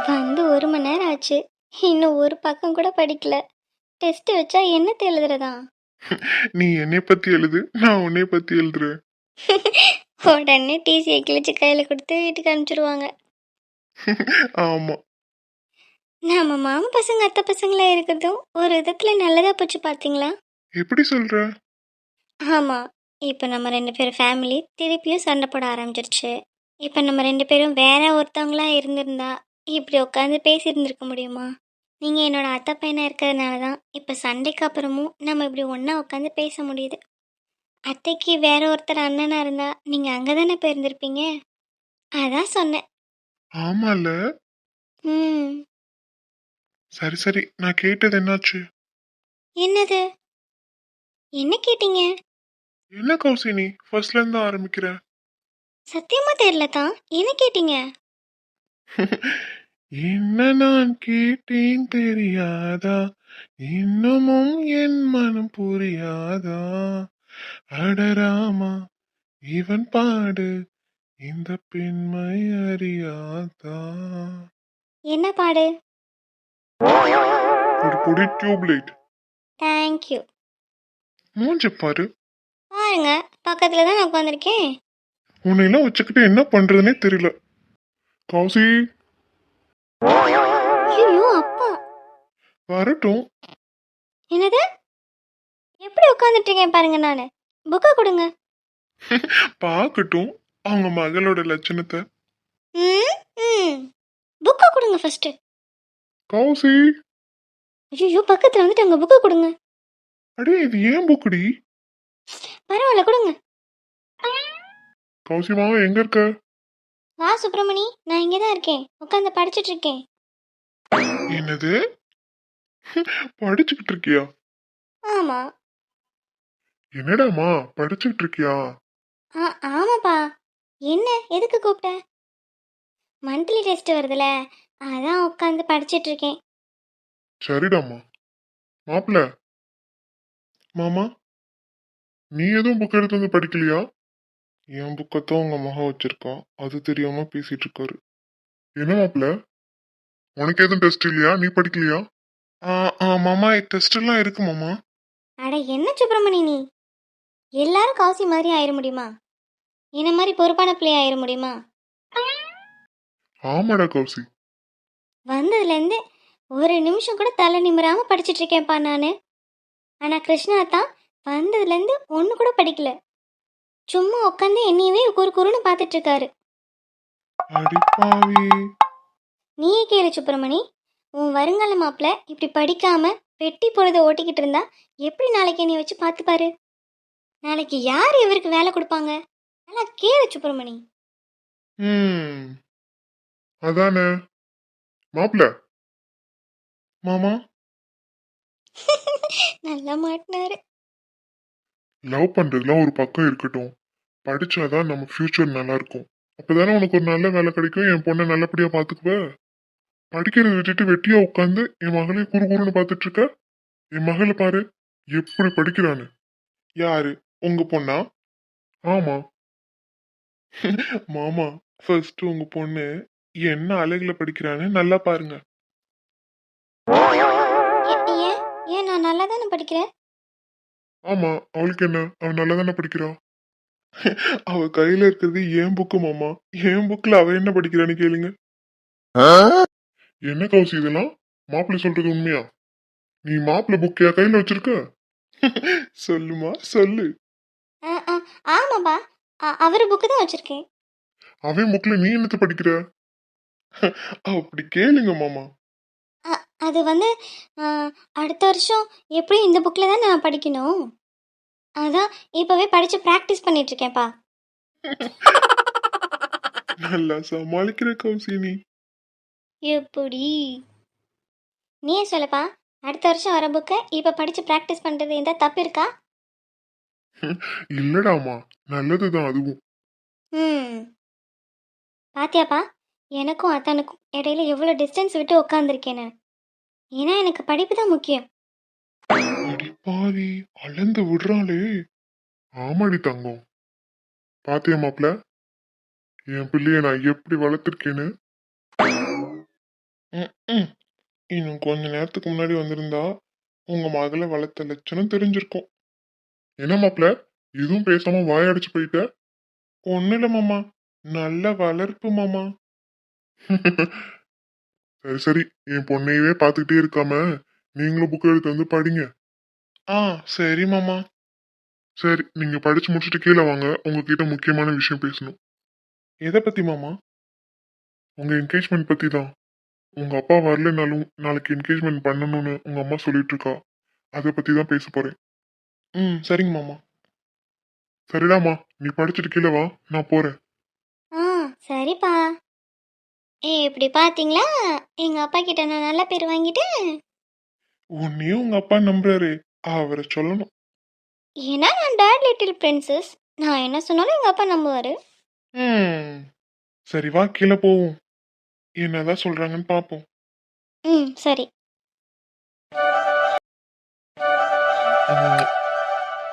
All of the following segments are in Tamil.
வந்து 1 மணி நேரம் ஆச்சு. இன்னும் ஒரு பக்கம் கூட படிக்கல. டெஸ்ட் வச்சா என்னத்த எழுதுறதா? நீ என்னை பத்தி எழுது, நான் உன்னை பத்தி எழுதுறேன். உடனே டிசியை கிழிச்சு கையில கொடுத்து வீட்டுக்கு அனுப்பிச்சிருவாங்க. ஆமா. நம்ம மாமா பசங்க அத்தை பசங்களா இருக்கிறதும் ஒரு விதத்துல நல்லதா போச்சு பாத்தீங்களா? எப்படி சொல்ற? ஆமா. இப்போ நம்ம 2 பேரும் ஃபேமிலி திருப்பியும் சண்டை போட ஆரம்பிச்சிருச்சு. இப்போ நம்ம 2 பேரும் வேற ஒருத்தவங்களா இருந்திருந்தா இப்படி உட்காந்து பேசியிருந்திருக்க முடியுமா? நீங்க என்னோட அத்தை பையனா இருக்கிறதுனால தான் இப்போ சண்டைக்கு அப்புறமும் நம்ம இப்படி ஒண்ணா உட்காந்து பேச முடியுது. அத்தைக்கு வேற ஒருத்தர் அண்ணனா இருந்தா நீங்க அங்கே தானே போயிருந்திருப்பீங்க. அதான் சொன்னேன். ஆமால. ம். சரி சரி, நான் கேட்டது என்னாச்சு? என்னது? என்ன கேட்டீங்க? என்ன கௌசி, நீ ஃபர்ஸ்ட்ல இருந்து ஆரம்பிக்கிற? சத்தியமா தெரியல தான். என்ன கேட்டீங்க? என்ன நான் கேட்டேன் தெரியாதா, இன்னமும் என் மனம் புரியாதா, அடராமா இவன் பாடு இந்த பெண்மை அறியாதா. என்ன பாடு? ஒரு பொடி டியூப்லைட். தேங்க்யூ. மூஞ்ச பாரு. பாருங்க, பக்கத்துல தான் நான் உட்காந்துருக்கேன். உன்னையெல்லாம் வச்சுக்கிட்டு என்ன பண்றதுன்னே தெரியல. கௌசி ஐயோ அப்பா. வரட்டும். என்னது? எப்படி உட்காந்துட்டு இருக்கேன் பாருங்க நானு. புக்கை கொடுங்க. பார்க்கட்டும் அவங்க மகளோட லட்சணத்தை. ம் ம் புக்கை கொடுங்க ஃபர்ஸ்ட். கௌசி, ஐயோ பக்கத்துல வந்துட்டு அங்க புக்கை கொடுங்க. அடே இது ஏன் புக்குடி? பரவாயில்ல கொடுங்க. கௌசி மாமா எங்க இருக்க? வா சுப்பிரமணி, நான் இங்கே தான் இருக்கேன். உட்காந்து படிச்சிட்டு இருக்கேன். என்னது? படிச்சுக்கிட்டு இருக்கியா? ஆமா. என்னடாமா படிச்சுக்கிட்டு இருக்கியா? ஆமாப்பா. என்ன எதுக்கு கூப்பிட்ட? மந்த்லி டெஸ்ட் வருதுல, அதான் உட்காந்து படிச்சிட்டு இருக்கேன். சரிடாமா. மாப்பிள்ள மாமா, நீ எதுவும் புக் எடுத்து வந்து படிக்கலையா? என் புக்கத்தான் உங்க மகன் வச்சிருக்கான், அது தெரியாம பேசிட்டு இருக்காரு. என்ன மாப்பிள்ள, உனக்கு எதுவும் டெஸ்ட் இல்லையா? நீ படிக்கலையா? மாமா டெஸ்ட் எல்லாம் இருக்கு மாமா. அட என்ன சுப்பிரமணி நீ? எல்லாரும் கௌசி மாதிரி ஆயிட முடியுமா? என்ன மாதிரி பொறுப்பான பிள்ளை ஆயிட முடியுமா? ஆமாடா கௌசி. வந்ததுலேருந்து ஒரு நிமிஷம் கூட தலை நிமிராம படிச்சிட்டு இருக்கேன்ப்பா நான். ஆனால் கிருஷ்ணா தான் வந்ததுலேருந்து ஒன்று கூட படிக்கல. சும்மா உட்காந்து என்னையவே குறு குறுன்னு பார்த்துட்டு இருக்காரு. அடிப்பாவி. நீயே கேளு சுப்பிரமணி. உன் வருங்கால மாப்பிள்ள இப்படி படிக்காம வெட்டி பொழுது ஓட்டிக்கிட்டு இருந்தா எப்படி நாளைக்கு என்னை வச்சு பார்த்துப்பாரு? நாளைக்கு யார் இவருக்கு வேலை கொடுப்பாங்க? நல்லா கேளு சுப்பிரமணி. அதானே மாப்பிள்ள. மாமா நல்லா மாட்டினாரு. லவ் பண்றதுலாம் ஒரு பக்கம் இருக்கட்டும், படிச்சாதான் நம்ம ஃபியூச்சர் நல்லா இருக்கும். அப்பதானே உனக்கு ஒரு நல்ல வேலை கிடைக்கும், என் பொண்ணை நல்லபடியா பாத்துக்குவ. படிக்கிறத விட்டுட்டு வெட்டியா உட்காந்து என் மகளை குறு குறுன்னு பாத்துட்டு இருக்க. என் மகளை பாரு எப்படி படிக்கிறான்னு. யாரு? உங்க பொண்ணா? ஆமா. மாமா, ஃபர்ஸ்ட் உங்க பொண்ணு என்ன அழகுல படிக்கிறான்னு நல்லா பாருங்க. ஏன் ஏன் நான் நல்லா தானே படிக்கிறேன். ஆமா, அவளுக்கு என்ன, அவ நல்லா தானே படிக்கிறா. அவ கையில இருக்கிறது ஏன் புக்கு மாமா. என் புக்ல அவ என்ன படிக்கிறான்னு கேளுங்க. என்ன கௌசி இதெல்லாம்? மாப்பிள்ளை சொல்றது உண்மையா? நீ மாப்பிள்ளை புக்கையா கையில வச்சிருக்க? சொல்லுமா சொல்லு. ஆமாப்பா, அவர் புக்கு தான் வச்சிருக்கேன். அவன் புக்ல நீ என்னத்த படிக்கிற? அப்படி கேளுங்க மாமா. அது வந்து அடுத்த வருஷம் எப்படியும் இந்த புக்கில் தான் நான் படிக்கணும். அதான் இப்போவே படித்து ப்ராக்டிஸ் பண்ணிட்டு இருக்கேன்ப்பா. நல்லா சமாளிக்கிற கௌசி நீ. எப்படி? நீயே சொல்லப்பா. அடுத்த வருஷம் வர புக்கை இப்போ படித்து ப்ராக்டிஸ் பண்ணுறது எந்த தப்பு இருக்கா? இல்லடாமா, நல்லதுதான் அதுவும். பாத்தியாப்பா, எனக்கும் அத்தானுக்கும் இடையில எவ்வளோ டிஸ்டன்ஸ் விட்டு உட்காந்துருக்கேன்னு. ஏன்னா எனக்கு படிப்பு தான் முக்கியம். அடிப்பாவி, அளந்து விடுறாளே. ஆமாடி தங்கம். பாத்தியா மாப்பிள்ள, என் பிள்ளைய நான் எப்படி வளர்த்திருக்கேன்னு. ம் இன்னும் கொஞ்ச நேரத்துக்கு முன்னாடி வந்திருந்தா உங்க மகளை வளர்த்த லட்சணம் தெரிஞ்சிருக்கும். என்ன மாப்ள, எதுவும் பேசாம வாயடிச்சு போயிட்ட? ஒண்ணு இல்ல மாமா, நல்ல வளர்ப்பு மாமா. சரி சரி, என் பொண்ணையவே பார்த்துக்கிட்டே இருக்காம நீங்களும் புக் எடுத்து வந்து படிங்க. ஆ சரி மாமா. சரி, நீங்க படிச்சு முடிச்சுட்டு கீழே வாங்க, உங்ககிட்ட முக்கியமான விஷயம் பேசணும். எதை பத்தி மாமா? உங்க என்கேஜ்மெண்ட் பத்தி தான். உங்க அப்பா வரலனாலும் நாளைக்கு என்கேஜ்மெண்ட் பண்ணணும்னு உங்க அம்மா சொல்லிட்டு இருக்கா. அதை பத்தி தான் பேச போறேன். ம் சரிங்க மாமா. சரிடாமா, நீ படிச்சுட்டு கீழே வா, நான் போறேன். ஆ சரிப்பா. இப்படி பார்த்தீங்களா, எங்கள் அப்பா கிட்ட நான் நல்ல பேர் வாங்கிட்டேன். உன்னையும் உங்க அப்பா நம்புறாரு, அவரை சொல்லணும். ஏன்னா நான் டேட் லிட்டில் பிரின்சஸ். நான் என்ன சொன்னாலும் எங்கள் அப்பா நம்புவார். ம் சரி வா கீழே போவோம், என்னதான் சொல்றாங்கன்னு பாப்போம். ம் சரி.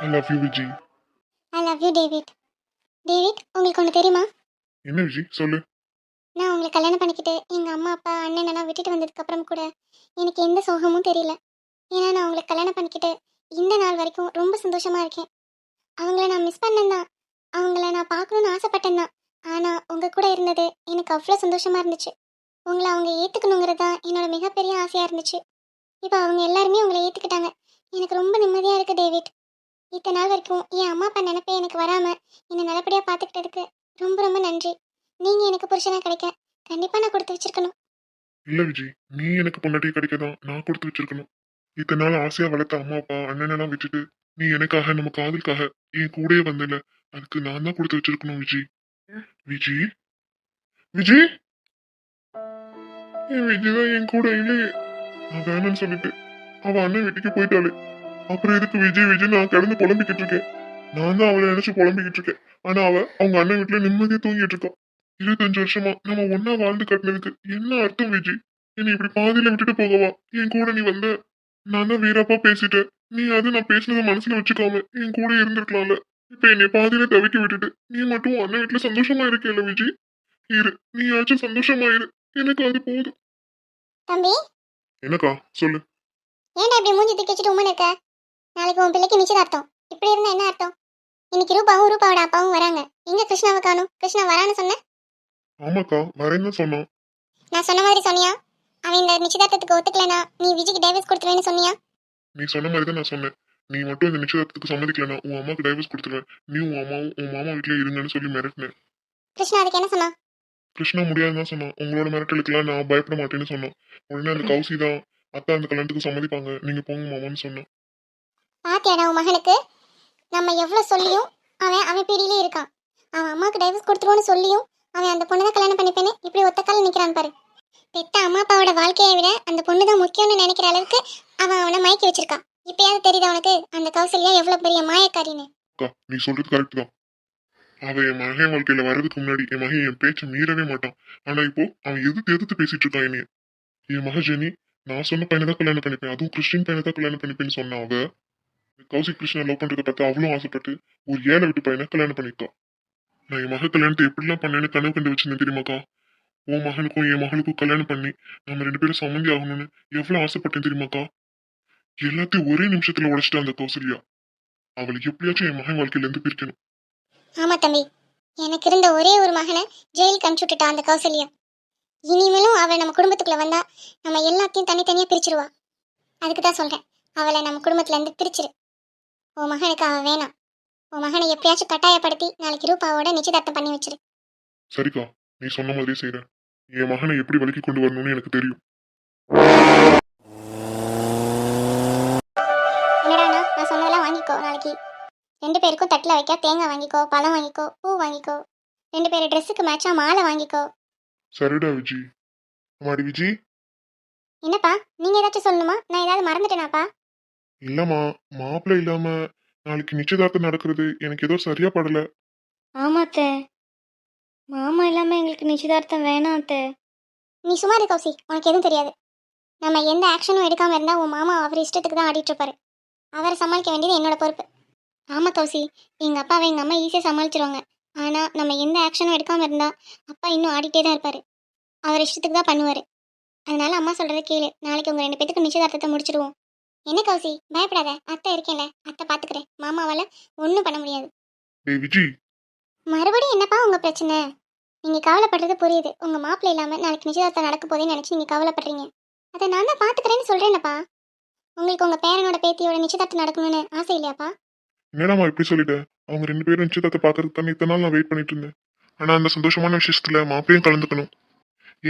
I love you Viji. I love you David. David, உங்களுக்கு ஒன்று தெரியுமா? என்ன விஜி சொல்லு. நான் உங்களை கல்யாணம் பண்ணிக்கிட்டு எங்கள் அம்மா அப்பா அண்ணனெல்லாம் விட்டுட்டு வந்ததுக்கப்புறம் கூட எனக்கு எந்த சோகமும் தெரியல. ஏன்னா நான் உங்களை கல்யாணம் பண்ணிக்கிட்டு இந்த நாள் வரைக்கும் ரொம்ப சந்தோஷமாக இருக்கேன். அவங்கள நான் மிஸ் பண்ணேன் தான், அவங்கள நான் பார்க்கணுன்னு ஆசைப்பட்டேன் தான். ஆனால் உங்கள் கூட இருந்தது எனக்கு அவ்வளோ சந்தோஷமாக இருந்துச்சு. உங்களை அவங்க ஏற்றுக்கணுங்கிறது தான் என்னோட மிகப்பெரிய ஆசையாக இருந்துச்சு. இப்போ அவங்க எல்லாருமே உங்களை ஏற்றுக்கிட்டாங்க. எனக்கு ரொம்ப நிம்மதியாக இருக்குது டேவிட். இத்தனை நாள் வரைக்கும் என் அம்மா அப்பா நினைப்பே எனக்கு வராமல் என்னை நல்லபடியாக பார்த்துக்கிட்டதுக்கு ரொம்ப ரொம்ப நன்றி. நீங்கள் எனக்கு புருஷனாக கிடைக்க கண்டிப்பாக நான் கொடுத்து வச்சிருக்கணும். இல்ல விஜி, நீ எனக்கு பொண்டாட்டி கிடைக்கதான் நான் கொடுத்து வச்சிருக்கணும். இத்தனை நாள் ஆசையா வளர்த்த அம்மா அப்பா அண்ணனெல்லாம் விட்டுட்டு நீ எனக்காக நம்ம காதலுக்காக என் கூடயே வந்தல, அதுக்கு நான் தான் கொடுத்து வச்சிருக்கணும் விஜி. விஜி விஜி, என் விஜி தான் என் கூட இல்லையே. நான் வேணும்னு சொல்லிட்டு அவ அண்ணன் வீட்டுக்கு போயிட்டாளே. அப்புறம் எதுக்கு விஜய் விஜய் நான் கிடந்து புலம்பிக்கிட்டு இருக்கேன். நான் தான் அவளை நினைச்சு புலம்பிக்கிட்டு இருக்கேன். ஆனா அவ அவங்க அண்ணன் வீட்டுல நிம்மதியா தூங்கிட்டு இருக்கா. 25 வருஷமா நம்ம ஒன்னா வாழ்ந்து காட்டினதுக்கு என்ன அர்த்தம் விஜய்? என்னை இப்படி பாதியில விட்டுட்டு போகவா என் கூட நீ வந்த? நான் தான் வீரப்பா பேசிட்டேன். நீ அது நான் பேசினதை மனசுல வச்சுக்காம என் கூட இருந்திருக்கலாம்ல. இப்ப என்னை பாதியில தவிக்க விட்டுட்டு நீ மட்டும் உன் அண்ணன் வீட்டுல சந்தோஷமா இருக்கேல்ல விஜய். இரு, நீயாச்சும் சந்தோஷமா இரு, எனக்கு அது போதும். தம்பி, என்னக்கா சொல்லு. ஏன்டா இப்படி மூஞ்சி தூக்கி வச்சுட்டு உமன் இருக்க? நாளைக்கு உன் பிள்ளைக்கு நிச்சயதார்த்தம். இப்படி இருந்தா என்ன அர்த்தம்? இன்னைக்கு ரூபாவோட அப்பாவும் வராங்க. எங்க கிருஷ்ணாவை காணும்? கிருஷ்ணா வரான்னு சொன்ன. ஆமாக்கா வரேன்னு தான் சொன்னான். நான் சொன்ன மாதிரி சொன்னியா? அவன் இந்த நிச்சயதார்த்தத்துக்கு ஒத்துக்கலனா நீ விஜய்க்கு டைவர்ஸ் கொடுத்துருவேன்னு சொன்னியா? நீ சொன்ன மாதிரி தான் நான் சொன்னேன். நீ மட்டும் இந்த நிச்சயதார்த்தத்துக்கு சம்மதிக்கலனா உன் அம்மாவுக்கு டைவர்ஸ் கொடுத்துருவேன். நீ உன் அம்மாவும் உன் மாமா வீட்லயே இருங்கன்னு சொல்லி மிரட்டினேன். கிருஷ்ணா அதுக்கு என்ன சொன்னா? கிருஷ்ணா முடியாதுன்னு தான் சொன்னான். உங்களோட மிரட்டலுக்குலாம் நான் பயப்பட மாட்டேன்னு சொன்னான். உடனே அந்த கௌசி தான் அத்தா அந்த கல்யாணத்துக்கு சம்மதிப்பாங்க, நீங்க போங்க மாமான்னு சொன்னான். பாத்தியாடா உன் மகனுக்கு? நம்ம எவ்வளவு சொல்லியும் அவன் அவன் பீடியிலே இருக்கான். அவன் அம்மாவுக்கு டைவர்ஸ் கொடுத்துருவோன்னு சொல்லியும் அவன் அந்த பொண்ணு தான் கல்யாணம் பண்ணிப்பேன்னு இப்படி ஒத்த கால நிற்கிறான் பாரு. பெத்த அம்மா அப்பாவோட வாழ்க்கையை விட அந்த பொண்ணு தான் முக்கியம்னு நினைக்கிற அளவுக்கு அவன் அவனை மயக்கி வச்சிருக்கான். இப்பயாவது தெரியுது அவனுக்கு அந்த கௌசல்யா எவ்வளவு பெரிய மாயக்காரின்னு. அக்கா நீ சொல்றது கரெக்ட் தான். அவன் என் மகன் வாழ்க்கையில வர்றதுக்கு முன்னாடி என் மகன் என் பேச்சை மீறவே மாட்டான். ஆனா இப்போ அவன் எதிர்த்து எதிர்த்து பேசிட்டு இருக்கான் என்னைய. என் மக ஜெனி, நான் சொன்ன பையனை தான் கல்யாணம் பண்ணிப்பேன், அதுவும் கிறிஸ்டின் பையனை தான் கல்யாணம் பண்ணிப்பேன்னு சொன்னா அவ. கௌசிக் கிருஷ்ணன் லவ் பண்றதை பார்த்து அவளும் ஆசைப்பட்டு ஒரு ஏழை விட்டு பையனை கல்யாணம் பண்ணிருக்கா. நான் என் மக கல்யாணத்தை எப்படிலாம் பண்ணேன்னு கனவு கண்டு வச்சிருந்தேன் தெரியுமாக்கா? உன் மகனுக்கும் என் மகளுக்கும் கல்யாணம் பண்ணி நம்ம 2 பேரும் சம்மந்தி ஆகணும்னு எவ்வளவு ஆசைப்பட்டேன் தெரியுமாக்கா? எல்லாத்தையும் ஒரே நிமிஷத்துல உடைச்சிட்டா அந்த கௌசல்யா. அவளை எப்படியாச்சும் என் மகன் வாழ்க்கையில இருந்து பிரிக்கணும். ஆமா தம்பி, எனக்கு இருந்த ஒரே ஒரு மகனை ஜெயிலுக்கு அனுப்பிச்சு விட்டுட்டா அந்த கௌசல்யா. இனிமேலும் அவள் நம்ம குடும்பத்துக்குள்ள வந்தா நம்ம எல்லாத்தையும் தனித்தனியா பிரிச்சிருவா. அதுக்கு தான் சொல்றேன், அவளை நம்ம குடும்பத்துல இருந்து பிரிச்சிரு. உன் மகனுக்கு அவ வேணாம். உன் மகனை எப்படியாச்சும் கட்டாயப்படுத்தி நாளைக்கு ரூபாவோட நிச்சயதார்த்தம் பண்ணி வச்சிரு. சரிக்கா, நீ சொன்ன மாதிரியே செய்றேன். என் மகனை எப்படி வலிக்கு கொண்டு வரணும்னு எனக்கு தெரியும். என்னடாண்ணா, நான் சொன்னதெல்லாம் வாங்கிக்கோ. நாளைக்கு 2 பேருக்கும் தட்டில் வைக்க தேங்காய் வாங்கிக்கோ, பழம் வாங்கிக்கோ, பூ வாங்கிக்கோ. 2 பேர் ட்ரெஸ்ஸுக்கு மேட்சா மாலை வாங்கிக்கோ. சரிடா விஜி. அம்மாடி விஜி. என்னப்பா, நீங்க ஏதாச்சும் சொல்லணுமா? நான் ஏதாவது மறந்துட்டேனாப்பா? இல்லம்மா, மாப்பிள்ளை இல்லாம நாளைக்கு நிச்சயதார்த்தம் நடக்கிறது எனக்கு ஏதோ சரியா படல. ஆமாத்தே, மாமா இல்லாம எங்களுக்கு நிச்சயதார்த்தம் வேணாம் அத்தை. நீ சும்மா இரு கௌசி, உனக்கு எதுவும் தெரியாது. நம்ம எந்த ஆக்ஷனும் எடுக்காம இருந்தா உன் மாமா அவர் இஷ்டத்துக்கு தான் ஆடிட்டு இருப்பாரு. அவரை சமாளிக்க வேண்டியது என்னோட பொறுப்பு. ஆமா கௌசி, எங்க அப்பாவை எங்க அம்மா ஈஸியா சமாளிச்சிருவாங்க. ஆனா நம்ம எந்த ஆக்ஷனும் எடுக்காம இருந்தா அப்பா இன்னும் ஆடிட்டே தான் இருப்பாரு. அவர் இஷ்டத்துக்கு தான் பண்ணுவாரு. அதனால அம்மா சொல்றதை கேளு. நாளைக்கு உங்க 2 பேத்துக்கு நிச்சயதார்த்தத்தை முடிச்சிடுவோம். என்ன கௌசி, பயப்படாத. அத்தை இருக்கேன்ல, அத்தை பாத்துக்கிறேன். மாமாவால ஒன்றும் பண்ண முடியாது. டேய் விஜி, மறுபடியும் என்னப்பா உங்க பிரச்சனை? நீங்க கவலைப்படுறது புரியுது. உங்க மாப்பிள்ளை இல்லாம நாளைக்கு நிச்சயதார்த்தம் நடக்க போதேன்னு நினைச்சு நீங்க கவலைப்படுறீங்க. அதை நான் தான் பாத்துக்கிறேன்னு சொல்றேனப்பா. உங்களுக்கு உங்க பேரனோட பேத்தியோட நிச்சயதார்த்தம் நடக்கணும்னு ஆசை இல்லையாப்பா? என்னடாமா இப்படி சொல்லிட்டேன்? அவங்க 2 பேரும் நிச்சயதார்த்தத்தை பார்க்கறதுக்கு தானே இத்தனை நாள் நான் வெயிட் பண்ணிட்டு இருந்தேன். ஆனா அந்த சந்தோஷமான விஷயத்துல மாப்பிளையும் கலந்துக்கணும்.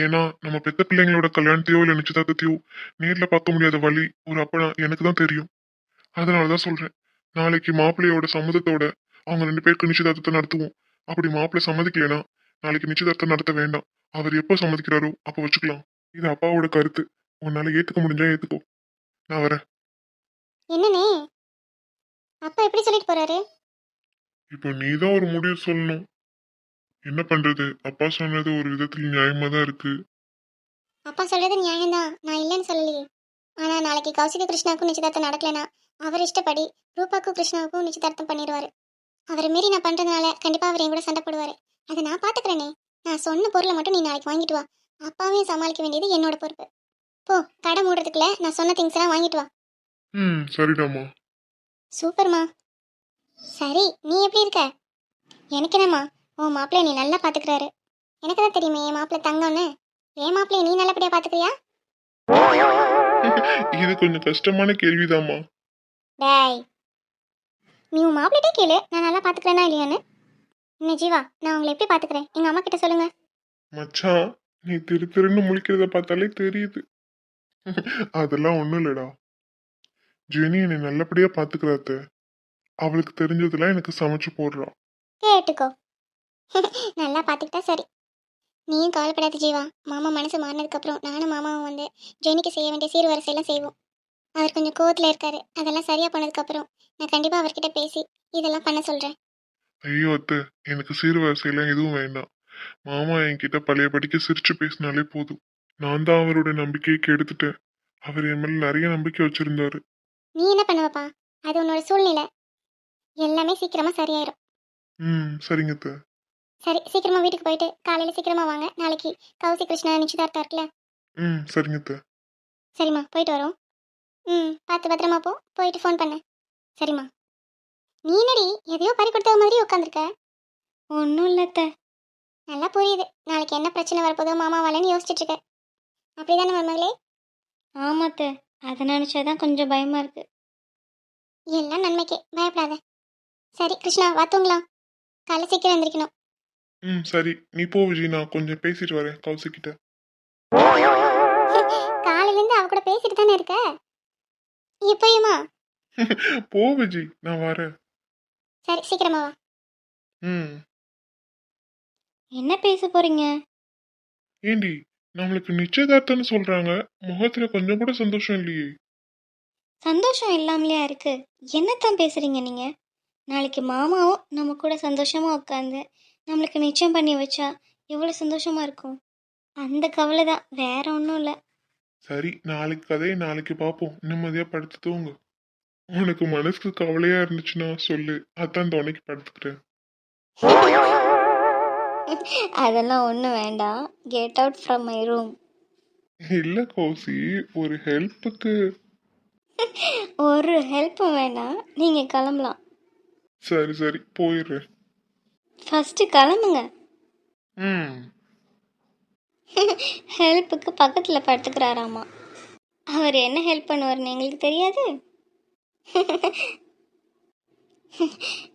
ஏன்னா நம்ம பெத்த பிள்ளைங்களோட கல்யாணத்தையோ இல்ல நிச்சயதார்த்தத்தையோ நேர்ல பார்க்க முடியாத வழி ஒரு அப்பனா எனக்கு தான் தெரியும். அதனாலதான் சொல்றேன், நாளைக்கு மாப்பிள்ளையோட சம்மதத்தோட அவங்க 2 பேருக்கு நிச்சயதார்த்தத்தை நடத்துவோம். அப்படி மாப்பிள்ளை சம்மதிக்கலைன்னா நாளைக்கு நிச்சயதார்த்தம் நடத்த வேண்டாம். அவர் எப்போ சம்மதிக்கிறாரோ அப்ப வச்சுக்கலாம். இது அப்பாவோட கருத்து. உன்னால ஏத்துக்க முடிஞ்சா ஏத்துக்கோ. நான் வரேன். என்னனே அப்பா எப்படி சொல்லிட்டு போறாரு? இப்போ நீதான் ஒரு முடிவு சொல்லணும். என்ன பண்றது? அப்பா சொன்னது ஒரு விதத்துல நியாயமா தான் இருக்கு. அப்பா சொல்றது நியாயம்தான், நான் இல்லைன்னு சொல்லலையே. ஆனா நாளைக்கு கௌசிக கிருஷ்ணாவுக்கும் நிச்சயதார்த்தம் நடக்கலைன்னா அவர் இஷ்டப்படி ரூபாக்கும் கிருஷ்ணாவுக்கும் நிச்சயதார்த்தம் பண்ணிடுவாரு. அவரை மீறி நான் பண்றதுனால கண்டிப்பா அவர் என் கூட சண்டை போடுவாரு. அதை நான் பாத்துக்கிறேனே. நான் சொன்ன பொருளை மட்டும் நீ நாளைக்கு வாங்கிட்டு வா. அப்பாவையும் சமாளிக்க வேண்டியது என்னோட பொறுப்பு. போ, கடை மூடுறதுக்குள்ள நான் சொன்ன திங்ஸ் எல்லாம் வாங்கிட்டு வா. சரிடாமா. சூப்பர்மா. சரி, நீ எப்படி இருக்க? எனக்கு என்னம்மா, உன் மாப்பிள்ளைய நீ நல்லா பாத்துக்கிறாரு. எனக்கு தான் தெரியுமே என் மாப்பிள்ளை தங்கம்னு. என் மாப்பிள்ளைய நீ நல்லபடியா பாத்துக்கிறியா? இது கொஞ்சம் கஷ்டமான கேள்விதாம்மா. டேய், நீ உன் மாப்பிள்ளைட்டே கேளு, நான் நல்லா பாத்துக்கிறேனா இல்லையான்னு. என்ன ஜீவா, நான் உங்களை எப்படி பாத்துக்கிறேன் எங்க அம்மா கிட்ட சொல்லுங்க. மச்சான், நீ திரு திருன்னு முழிக்கிறத பார்த்தாலே தெரியுது. அதெல்லாம் ஒண்ணும் இல்லடா. ஜெனி என்னை நல்லபடியா பாத்துக்கிறாத்த. அவளுக்கு தெரிஞ்சதெல்லாம் எனக்கு சமைச்சு போடுறா. கேட்டுக்கோ. நல்லா பாத்துக்கிட்டா சரி. நீயும் கவலைப்படாத ஜீவா. மாமா மனசு மாறினதுக்கு அப்புறம் நானும் மாமாவும் வந்து ஜெனிக்கு செய்ய வேண்டிய சீர்வரிசையெல்லாம் செய்வோம். அவர் கொஞ்சம் கோவத்துல இருக்காரு. அதெல்லாம் சரியா பண்ணதுக்கு அப்புறம் நான் கண்டிப்பா அவர்கிட்ட பேசி இதெல்லாம் பண்ண சொல்றேன். ஐயோ அத்தை, எனக்கு சீர்வரிசையெல்லாம் எதுவும் வேண்டாம். மாமா என்கிட்ட பழையபடிக்கு சிரிச்சு பேசினாலே போதும். நான் தான் அவரோட நம்பிக்கையை கெடுத்துட்டேன். அவர் என் மேல நிறைய நம்பிக்கை வச்சிருந்தாரு. நீ என்ன பண்ணுவப்பா? அது உன்னோட சூழ்நிலை. எல்லாமே சீக்கிரமா சரியாயிரும். சரிங்க அத்தை. சரி, சீக்கிரமா வீட்டுக்கு போயிட்டு காலையில சீக்கிரமா வாங்க. நாளைக்கு கௌசி கிருஷ்ணா நிச்சயதார்த்தம் இருக்குல்ல. சரிங்க அத்தை. சரிம்மா, போயிட்டு வரோம். பார்த்து பத்திரமா போ. போயிட்டு ஃபோன் பண்ணு. சரிம்மா. நீ என்னடி எதையோ பறி கொடுத்த மாதிரி உட்காந்துருக்க? ஒன்றும் இல்லத்த. நல்லா புரியுது, நாளைக்கு என்ன பிரச்சனை வரப்போதோ மாமாவாலன்னு யோசிச்சுட்டு இருக்க. அப்படிதானே மருமகளே? ஆமாத்த, அதை நினச்சாதான் கொஞ்சம் பயமா இருக்கு. எல்லாம் நன்மைக்கே, பயப்படாத. சரி கிருஷ்ணா, வா தூங்கலாம். காலை சீக்கிரம் எந்திரிக்கணும். சரி, நீ போ விஜய், நான் கொஞ்சம் பேசிட்டு வரேன் கௌசி கிட்ட. காலையிலேருந்து அவ கூட பேசிட்டு தானே இருக்க, இப்பயுமா? போ விஜய், நான் வரேன். சரி, சீக்கிரமா வா. ம் என்ன பேச போறீங்க? ஏண்டி, நம்மளுக்கு நிச்சயதார்த்தம்னு சொல்றாங்க, முகத்துல கொஞ்சம் கூட சந்தோஷம் இல்லையே. சந்தோஷம் இல்லாமலையா இருக்கு? என்னத்தான் பேசுறீங்க நீங்க? நாளைக்கு மாமாவும் நம்ம கூட சந்தோஷமா உட்காந்து நம்மளுக்கு நிச்சயம் பண்ணி வச்சா எவ்வளோ சந்தோஷமா இருக்கும். அந்த கவலை தான், வேற ஒன்றும் இல்லை. சரி, நாளைக்கு கதையை நாளைக்கு பார்ப்போம். நிம்மதியா படுத்து தூங்கு. உனக்கு மனசுக்கு கவலையா இருந்துச்சுன்னா சொல்லு, அதான் துணைக்கு படுத்துக்கிறேன். அதெல்லாம் ஒன்றும் வேண்டாம். Get out from my room. இல்ல கௌசி, ஒரு ஹெல்ப்புக்கு. ஒரு ஹெல்ப்பும் வேண்டாம், நீங்கள் கிளம்பலாம். சரி சரி, போயிடுறேன். ஃபஸ்ட்டு கிளம்புங்க. ம் ஹெல்ப்புக்கு பக்கத்தில் படுத்துக்கிறாராமா. அவர் என்ன ஹெல்ப் பண்ணுவார்னு எங்களுக்கு தெரியாது.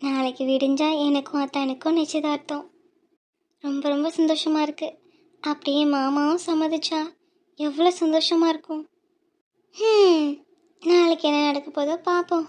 நாளைக்கு விடிஞ்சா எனக்கும் அத்தானுக்கும் நிச்சயதார்த்தம். ரொம்ப ரொம்ப சந்தோஷமா இருக்கு. அப்படியே மாமாவும் சம்மதிச்சா எவ்வளோ சந்தோஷமா இருக்கும். நாளைக்கு என்ன நடக்க போதோ பார்ப்போம்.